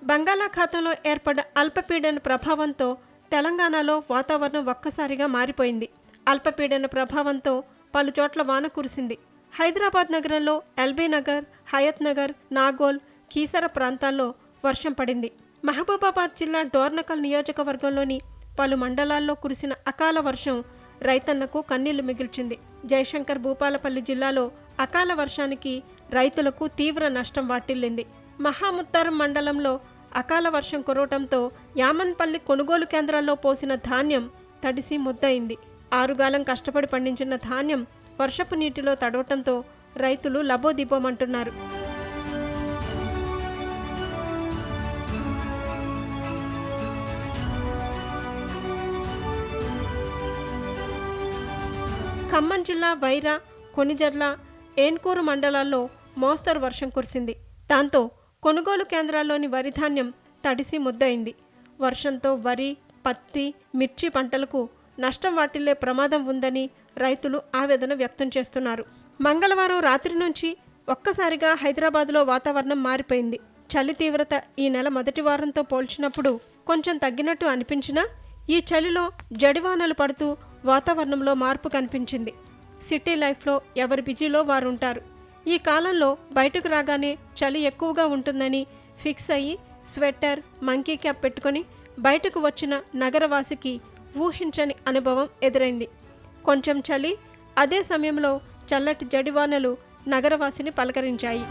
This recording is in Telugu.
బంగాళాఖాతంలో ఏర్పడ్డ అల్పపీడన ప్రభావంతో తెలంగాణలో వాతావరణం ఒక్కసారిగా మారిపోయింది. అల్పపీడన ప్రభావంతో పలుచోట్ల వాన కురిసింది. హైదరాబాద్ నగరంలో ఎల్బీ నగర్, హయత్ నగర్, నాగోల్, కీసర ప్రాంతాల్లో వర్షం పడింది. మహబూబాబాద్ జిల్లా డోర్నకల్ నియోజకవర్గంలోని పలు మండలాల్లో కురిసిన అకాల వర్షం రైతన్నకు కన్నీళ్లు మిగిల్చింది. జయశంకర్ భూపాలపల్లి జిల్లాలో అకాల వర్షానికి రైతులకు తీవ్ర నష్టం వాటిల్లింది. మహాముత్తారం మండలంలో అకాల వర్షం కురవటంతో యామన్పల్లి కొనుగోలు కేంద్రాల్లో పోసిన ధాన్యం తడిసి ముద్దయింది. ఆరుగాలం కష్టపడి పండించిన ధాన్యం వర్షపు నీటిలో తడవటంతో రైతులు లబోదిబోమంటున్నారు. ఖమ్మం జిల్లా వైరా, కొనిజర్ల, ఏన్కూరు మండలాల్లో మోస్తరు వర్షం కురిసింది. దాంతో కొనుగోలు కేంద్రాల్లోని వరి ధాన్యం తడిసి ముద్దయింది. వర్షంతో వరి, పత్తి, మిర్చి పంటలకు నష్టం వాటిల్లే ప్రమాదం ఉందని రైతులు ఆవేదన వ్యక్తం చేస్తున్నారు. మంగళవారం రాత్రి నుంచి ఒక్కసారిగా హైదరాబాద్లో వాతావరణం మారిపోయింది. చలి తీవ్రత ఈ నెల మొదటి వారంతో పోల్చినప్పుడు కొంచెం తగ్గినట్టు అనిపించినా ఈ చలిలో జడివానలు పడుతూ వాతావరణంలో మార్పు కనిపించింది. సిటీ లైఫ్లో ఎవరి బిజీలో వారుంటారు. ఈ కాలంలో బయటకు రాగానే చలి ఎక్కువగా ఉంటుందని ఫిక్స్ అయ్యి స్వెట్టర్, మంకీ క్యాప్ పెట్టుకొని బయటకు వచ్చిన నగరవాసికి ఊహించని అనుభవం ఎదురైంది. కొంచెం చలి, అదే సమయంలో చల్లటి జడివానలు నగరవాసిని పలకరించాయి.